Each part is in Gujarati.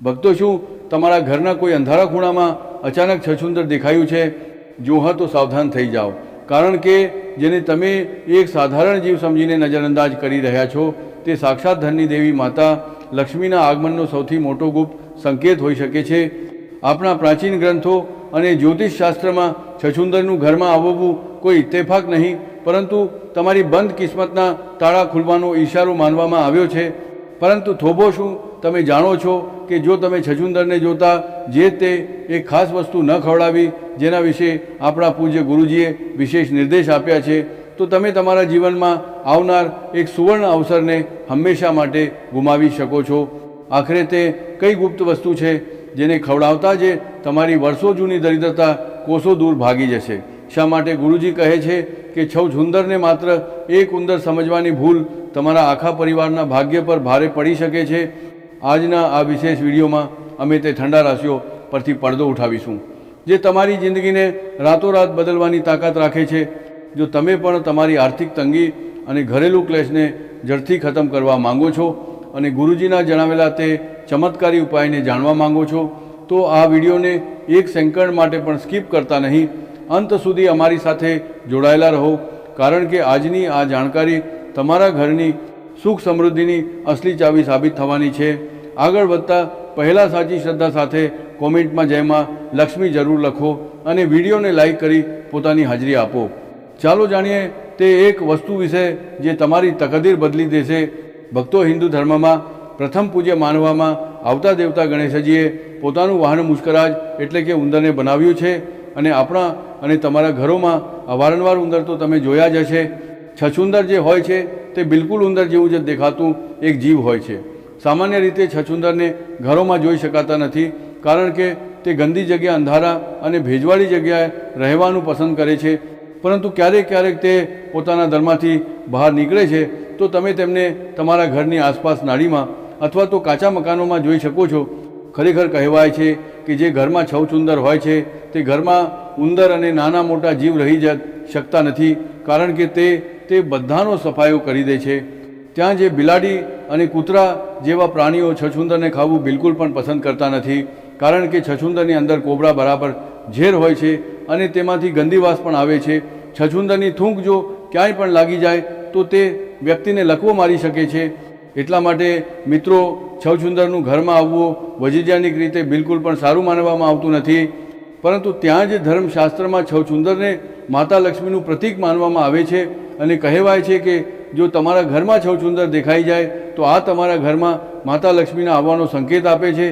ભક્તો, શું તમારા ઘરના કોઈ અંધારા ખૂણામાં અચાનક છછુંદર દેખાયું છે? જો હા, તો સાવધાન થઈ જાઓ, કારણ કે જેને તમે એક સાધારણ જીવ સમજીને નજરઅંદાજ કરી રહ્યા છો તે સાક્ષાત ધનની દેવી માતા લક્ષ્મીના આગમનનો સૌથી મોટો ગુપ્ત સંકેત હોઈ શકે છે. આપણા પ્રાચીન ગ્રંથો અને જ્યોતિષ શાસ્ત્રમાં છછુંદરનું ઘરમાં આવવું કોઈ ઇત્તેફાક નહીં, પરંતુ તમારી બંધ કિસ્મતના તાળા ખુલવાનો ઈશારો માનવામાં આવ્યો છે. પરંતુ થોભો, શું તમે જાણો છો કે જો તમે છછુંદરને જોતા જે તે એક ખાસ વસ્તુ ન ખવડાવી જેના વિશે આપણા પૂજ્ય ગુરુજીએ વિશેષ નિર્દેશ આપ્યા છે, તો તમે તમારા જીવનમાં આવનાર એક સુવર્ણ અવસરને હંમેશા માટે ગુમાવી શકો છો. આખરે તે કઈ ગુપ્ત વસ્તુ છે જેને ખવડાવતા જ તમારી વર્ષો જૂની દરિદ્રતા કોસો દૂર ભાગી જશે? શા માટે ગુરુજી કહે છે કે છછુંદરને માત્ર એક ઉંદર સમજવાની ભૂલ તમારા આખા પરિવારના ભાગ્ય પર ભારે પડી શકે છે? આજના આ વિશેષ વિડીયોમાં અમે તે ઠંડા રાશિઓ પરથી પડદો ઉઠાવીશું જે તમારી જિંદગીને રાતોરાત બદલવાની તાકાત રાખે છે. જો તમે પણ તમારી આર્થિક તંગી અને ઘરેલું ક્લેશને જડથી ખતમ કરવા માંગો છો અને ગુરુજીના જણાવેલા તે ચમત્કારી ઉપાયને જાણવા માંગો છો, તો આ વિડીયોને એક સેકન્ડ માટે પણ સ્કીપ કરતા નહીં, અંત સુધી અમારી સાથે જોડાયેલા રહો, કારણ કે આજની આ જાણકારી તમારા ઘરની સુખ સમૃદ્ધિની અસલી ચાવી સાબિત થવાની છે. આગળ વધતા પહેલાં સાચી શ્રદ્ધા સાથે કોમેન્ટમાં જયમાં લક્ષ્મી જરૂર લખો અને વિડીયોને લાઈક કરી પોતાની હાજરી આપો. ચાલો જાણીએ તે એક વસ્તુ વિશે જે તમારી તકદીર બદલી દેશે. ભક્તો, હિન્દુ ધર્મમાં પ્રથમ પૂજ્ય માનવામાં આવતા દેવતા ગણેશજીએ પોતાનું વાહન મુશ્કરાજ એટલે કે ઉંદરને બનાવ્યું છે અને આપણા અને તમારા ઘરોમાં અવારનવાર ઉંદર તો તમે જોયા જ હશે. છછુંદર જે હોય છે તે બિલકુલ ઉંદર જેવું જ દેખાતું એક જીવ હોય છે. સામાન્ય રીતે છછુંદરને ઘરોમાં જોઈ શકાતા નથી, કારણ કે તે ગંદી જગ્યા, અંધારા અને ભેજવાળી જગ્યાએ રહેવાનું પસંદ કરે છે. પરંતુ ક્યારેક ક્યારેક તે પોતાના દરમાંથી બહાર નીકળે છે, તો તમે તેમને તમારા ઘરની આસપાસ નાળીમાં અથવા તો કાચા મકાનોમાં જોઈ શકો છો. ખરેખર કહેવાય છે કે જે ઘરમાં છછુંદર હોય છે તે ઘરમાં ઉંદર અને નાના મોટા જીવ રહી જ શકતા નથી, કારણ કે તે બધાનો સફાયો કરી દે છે. ત્યાં જે બિલાડી અને કૂતરા જેવા પ્રાણીઓ છછુંદરને ખાવું બિલકુલ પણ પસંદ કરતા નથી, કારણ કે છછુંદરની અંદર કોબરા બરાબર ઝેર હોય છે અને તેમાંથી ગંદી વાસ પણ આવે છે. છછુંદરની થૂંક જો ક્યાંય પણ લાગી જાય તો તે વ્યક્તિને લકવો મારી શકે છે. એટલા માટે મિત્રો, છછુંદરનું ઘરમાં આવવું વૈજ્ઞાનિક રીતે બિલકુલ પણ સારું માનવામાં આવતું નથી, પરંતુ ત્યાં જ ધર્મશાસ્ત્રમાં છછુંદરને માતા લક્ષ્મીનું પ્રતીક માનવામાં આવે છે અને કહેવાય છે કે જો તમારા ઘરમાં છછુંદર દેખાઈ જાય તો આ તમારા ઘરમાં માતા લક્ષ્મીના આવવાનો સંકેત આપે છે.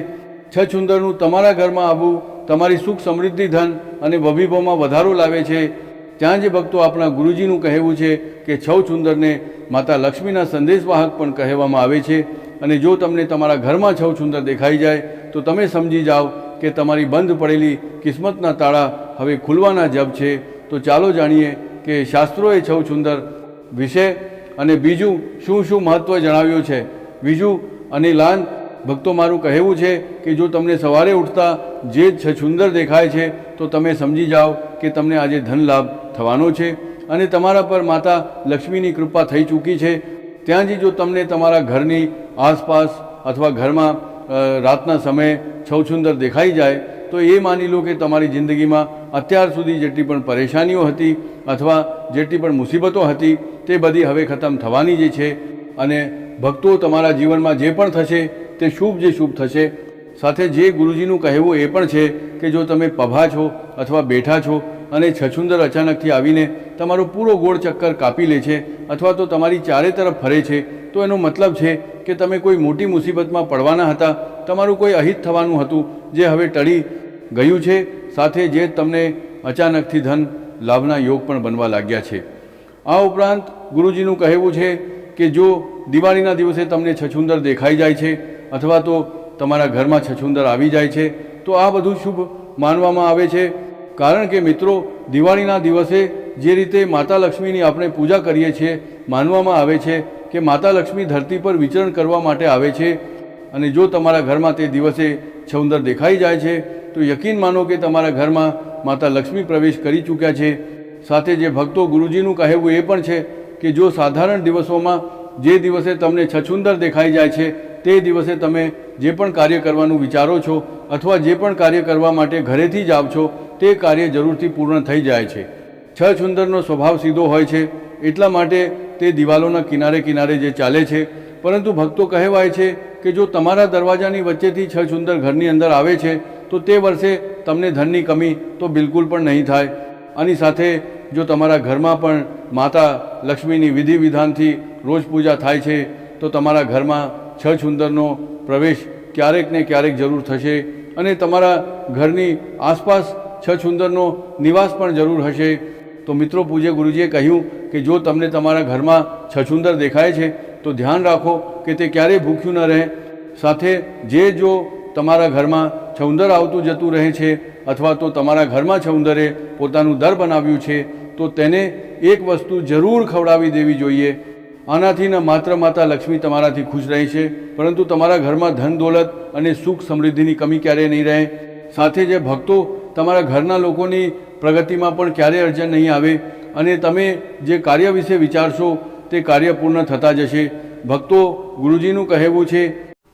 છછુંદરનું તમારા ઘરમાં આવવું તમારી સુખ, સમૃદ્ધિ, ધન અને વૈભવમાં વધારો લાવે છે. ત્યાં જ ભક્તો, આપણા ગુરુજીનું કહેવું છે કે છછુંદરને માતા લક્ષ્મીના સંદેશવાહક પણ કહેવામાં આવે છે. અને જો તમને તમારા ઘરમાં છછુંદર દેખાઈ જાય તો તમે સમજી જાઓ કે તમારી બંધ પડેલી કિસ્મતના તાળા હવે ખુલવાના જબ છે. તો ચાલો જાણીએ કે શાસ્ત્રોએ છછુંદર વિશે અને બીજું શું શું મહત્ત્વ જણાવ્યું છે. બીજું અને લાન ભક્તો, મારું કહેવું છે કે જો તમને સવારે ઉઠતા જે છછુંદર દેખાય છે તો તમે સમજી જાઓ કે તમને આજે ધન લાભ થવાનો છે અને તમારા પર માતા લક્ષ્મીની કૃપા થઈ ચૂકી છે. ત્યાં જ જો તમને તમારા ઘરની આસપાસ અથવા ઘરમાં રાતના સમયે છછુંદર દેખાઈ જાય તો એ માની લો કે તમારી જિંદગીમાં અત્યાર સુધી જેટલી પણ પરેશાનીઓ હતી અથવા જેટલી પણ મુસીબતો હતી તે બધી હવે ખતમ થવાની જ છે. અને ભક્તો, તમારા જીવનમાં જે પણ થશે તે શુભ જે શુભ થશે. સાથે જે ગુરુજીનું કહેવું એ પણ છે કે જો તમે પભા છો અથવા બેઠા છો અને છછુંદર અચાનકથી આવીને તમારો પૂરો ગોળ ચક્કર કાપી લે છે અથવા તો તમારી ચારે તરફ ફરે છે, તો એનો મતલબ છે કે તમે કોઈ મોટી મુસીબતમાં પડવાના હતા, તમારું કોઈ અહિત થવાનું હતું જે હવે ટળી ગયું છે. સાથે જે તમને અચાનકથી ધન લાભના યોગ પણ બનવા લાગ્યા છે. આ ઉપરાંત ગુરુજીનું કહેવું છે કે જો દિવાળીના દિવસે તમને છછુંદર દેખાઈ જાય છે અથવા તો તમારા ઘરમાં છછુંદર આવી જાય છે તો આ બધું શુભ માનવામાં આવે છે. કારણ કે મિત્રો, દિવાળીના દિવસે જે રીતે માતા લક્ષ્મીની આપણે પૂજા કરીએ છીએ, માનવામાં આવે છે કે માતા લક્ષ્મી ધરતી પર વિચરણ કરવા માટે આવે છે. અને જો તમારા ઘરમાં તે દિવસે છછુંદર દેખાઈ જાય છે તો યકીન માનો કે તમારા ઘરમાં માતા લક્ષ્મી પ્રવેશ કરી ચૂક્યા છે. સાથે જે ભક્તો, ગુરુજીનું કહેવું એ પણ છે કે જો સાધારણ દિવસોમાં જે દિવસે તમને છછુંદર દેખાઈ જાય છે તે દિવસે તમે જે પણ કાર્ય કરવાનું વિચારો છો અથવા જે પણ કાર્ય કરવા માટે ઘરેથી જ આવ છો તે કાર્ય જરૂરથી પૂર્ણ થઈ જાય છે। છછુંદરનો સ્વભાવ સીધો હોય છે, એટલા માટે તે દિવાલોના કિનારે કિનારે જે ચાલે છે। પરંતુ ભક્તો કહેવાય છે કે જો તમારા દરવાજાની વચ્ચેથી છછુંદર ઘરની અંદર આવે છે તો તે વર્ષે તમને ધનની કમી તો બિલકુલ પણ નહીં થાય। આની સાથે જો તમારા ઘરમાં પણ માતા લક્ષ્મીની વિધિ વિધાનથી રોજ પૂજા થાય છે તો તમારા ઘરમાં છછુંદરનો પ્રવેશ ક્યારેક ને ક્યારેક જરૂર થશે અને તમારા ઘરની આસપાસ છછુંદરનો નિવાસ પણ જરૂર હશે। તો મિત્રો, પૂજ્ય ગુરુજીએ કહ્યું કે જો તમને તમારા ઘરમાં છછુંદર દેખાય છે તો ધ્યાન રાખો કે તે ક્યારેય ભૂખ્યું ન રહે। સાથે જો તમારા ઘરમાં છઉંદર આવતું જતું રહે છે અથવા તો તમારા ઘરમાં છઉંદરે પોતાનું દર બનાવ્યું છે તો તેને એક વસ્તુ જરૂર ખવડાવી દેવી જોઈએ। આનાથી ન માત્ર માતા લક્ષ્મી તમારાથી ખુશ રહે છે, પરંતુ તમારા ઘરમાં ધન દોલત અને સુખ સમૃદ્ધિની કમી ક્યારેય નહીં રહે। સાથે જે ભક્તો તમારા ઘરના લોકોની પ્રગતિમાં પણ ક્યારેય અડચણ નહીં આવે અને તમે જે કાર્ય વિશે વિચારશો તે કાર્ય પૂર્ણ થતા જશે। ભક્તો, ગુરુજીનું કહેવું છે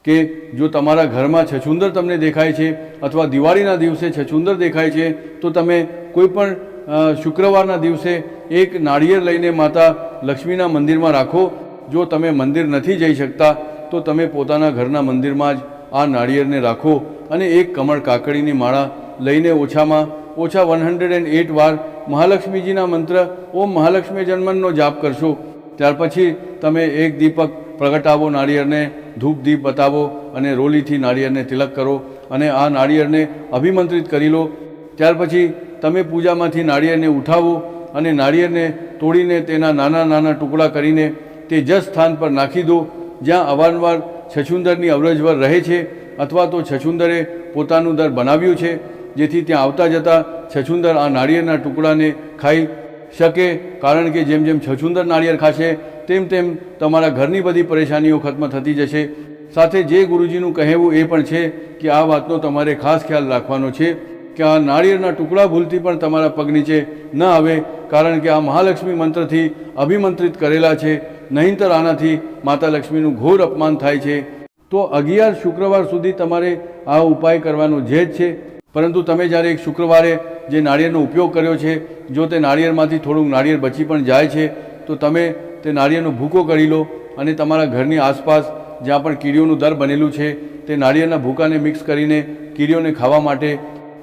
કે જો તમારા ઘરમાં છછુંદર તમને દેખાય છે અથવા દિવાળીના દિવસે છછુંદર દેખાય છે તો તમે કોઈ પણ શુક્રવારના દિવસે એક નાળિયેર લઈને માતા લક્ષ્મીના મંદિરમાં રાખો। જો તમે મંદિર નથી જઈ શકતા તો તમે પોતાના ઘરના મંદિરમાં જ આ નાળિયેરને રાખો અને એક કમળ કાકડીની માળા લઈને ઓછામાં ઓછા 108 વાર મહાલક્ષ્મીજીના મંત્ર ઓમ મહાલક્ષ્મી જન્મનનો જાપ કરશો। ત્યાર પછી તમે એક દીપક પ્રગટાવો, નાળિયેરને ધૂપ દીપ બતાવો અને રોલીથી નાળિયેરને તિલક કરો અને આ નાળિયેરને અભિમંત્રિત કરી લો। ત્યાર પછી તમે પૂજામાંથી નાળિયેરને ઉઠાવો અને નાળિયેરને તોડીને તેના નાના નાના ટુકડા કરીને તે જ સ્થાન પર નાખી દો જ્યાં અવારનવાર છછુંદરની અવરજવર રહે છે અથવા તો છછુંદરે પોતાનું દર બનાવ્યું છે, જેથી ત્યાં આવતા જતા છછુંદર આ નાળિયેરના ટુકડાને ખાઈ શકે। કારણ કે જેમ જેમ છછુંદર નાળિયેર ખાશે તેમ તેમ તમારા ઘરની બધી પરેશાનીઓ ખત્મ થતી જશે। સાથે જે ગુરુજીનું કહેવું એ પણ છે કે આ વાતનો તમારે ખાસ ખ્યાલ રાખવાનો છે કે આ નાળિયેરના ટુકડા ભૂલથી પણ તમારા પગ નીચે ન આવે, કારણ કે આ મહાલક્ષ્મી મંત્રથી અભિમંત્રિત કરેલા છે, નહીંતર આનાથી માતા લક્ષ્મીનું ઘોર અપમાન થાય છે। તો 11 શુક્રવાર સુધી તમારે આ ઉપાય કરવાનો જ છે। પરંતુ તમે જ્યારે એક શુક્રવારે જે નાળિયેરનો ઉપયોગ કર્યો છે, જો તે નાળિયેરમાંથી થોડુંક નાળિયેર બચી પણ જાય છે તો તમે તે નાળિયેરનો ભૂકો કરી લો અને તમારા ઘરની આસપાસ જ્યાં પણ કીડીઓનું દર બનેલું છે તે નાળિયેરના ભૂકાને મિક્સ કરીને કીડીઓને ખાવા માટે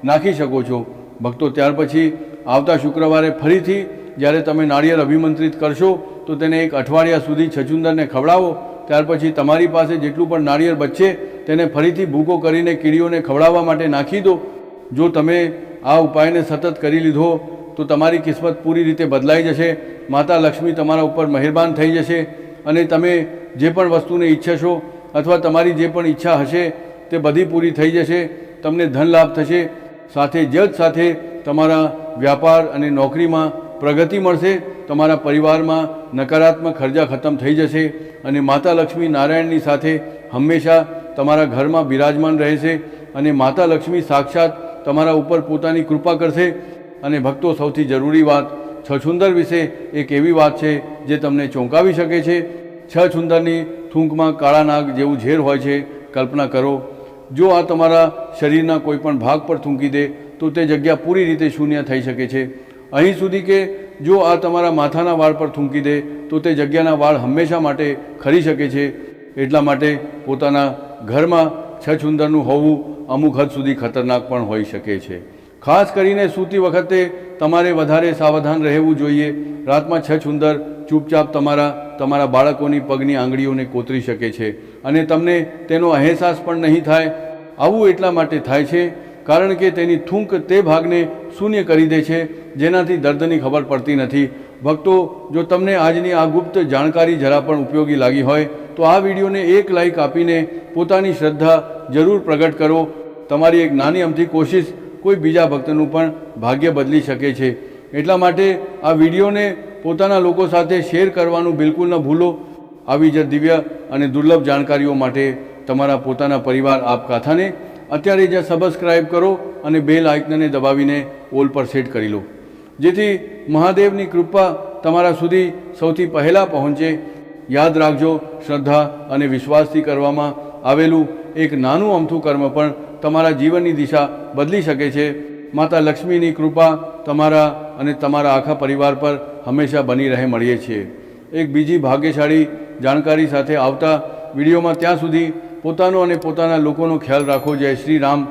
નાખી શકો છો। ભક્તો, ત્યાર પછી આવતા શુક્રવારે ફરીથી જ્યારે તમે નાળિયેર અભિમંત્રિત કરશો તો તેને એક અઠવાડિયા સુધી છછુંદરને ખવડાવો। ત્યાર પછી તમારી પાસે જેટલું પણ નાળિયેર બચશે તેને ફરીથી ભૂકો કરીને કીડીઓને ખવડાવવા માટે નાખી દો। જો તમે આ ઉપાયને સતત કરી લીધો તો તમારી કિસ્મત પૂરી રીતે બદલાઈ જશે। માતા લક્ષ્મી તમારા ઉપર મહેરબાન થઈ જશે અને તમે જે પણ વસ્તુને ઈચ્છશો અથવા તમારી જે પણ ઈચ્છા હશે તે બધી પૂરી થઈ જશે। તમને ધન લાભ થશે, સાથે સાથે તમારા વ્યાપાર અને નોકરીમાં પ્રગતિ મળશે। તમારા પરિવારમાં નકારાત્મક ખર્ચા ખતમ થઈ જશે અને માતા લક્ષ્મી નારાયણની સાથે હંમેશા તમારા ઘરમાં બિરાજમાન રહેશે અને માતા લક્ષ્મી સાક્ષાત તમારા ઉપર પોતાની કૃપા કરશે। અને ભક્તો, સૌથી જરૂરી વાત, છછુંદર વિશે એક એવી વાત છે જે તમને ચોંકાવી શકે છે। છછુંદરની થૂંકમાં કાળા નાગ જેવું ઝેર હોય છે। કલ્પના કરો, જો આ તમારા શરીરના કોઈ પણ ભાગ પર થૂંકી દે તો તે જગ્યા પૂરી રીતે શૂન્ય થઈ શકે છે। અહીં સુધી કે જો આ તમારા માથાના વાળ પર થૂંકી દે તો તે જગ્યાના વાળ હંમેશા માટે ખરી શકે છે। એટલા માટે પોતાના ઘરમાં છછુંદરનું હોવું અમુક હદ સુધી ખતરનાક પણ હોઈ શકે છે। ખાસ કરીને સૂતી વખતે તમારે વધારે સાવધાન રહેવું જોઈએ। રાતમાં છછુંદર ચૂપચાપ તમારા બાળકોની પગની આંગળીઓને કોતરી શકે છે અને તમને તેનો અહેસાસ પણ નહીં થાય। આવું એટલા માટે થાય છે કારણ કે તેની થૂંક તે ભાગને શૂન્ય કરી દે છે જેનાથી દર્દની ખબર પડતી નથી। ભક્તો, જો તમને આજની આ ગુપ્ત જાણકારી જરા પણ ઉપયોગી લાગી હોય તો આ વિડીયોને એક લાઈક આપીને પોતાની શ્રદ્ધા જરૂર પ્રગટ કરો। તમારી એક નાની અમથી કોશિશ કોઈ બીજા ભક્તનું પણ ભાગ્ય બદલી શકે છે। એટલા માટે આ વિડીયોને પોતાના લોકો સાથે શેર કરવાનું બિલકુલ ન ભૂલો। આવી જ દિવ્ય અને દુર્લભ જાણકારીઓ માટે તમારા પોતાના પરિવાર આપકથાને અત્યારે જ સબસ્ક્રાઈબ કરો અને બેલ આઇકનને દબાવીને ઓલ પર સેટ કરી લો, જેથી મહાદેવની કૃપા તમારા સુધી સૌથી પહેલાં પહોંચે। યાદ રાખજો, શ્રદ્ધા અને વિશ્વાસથી કરવામાં આવેલું એક નાનું અમથું કર્મ પણ તમારા જીવનની દિશા બદલી શકે છે. માતા લક્ષ્મીની કૃપા તમારા અને તમારા આખા પરિવાર પર હંમેશા બની રહે. મળીએ છીએ એક બીજી ભાગ્યશાળી જાણકારી સાથે આવતા વિડીયોમાં. ત્યાં સુધી પોતાનો અને પોતાના લોકોનો ખ્યાલ રાખો. જય શ્રી રામ.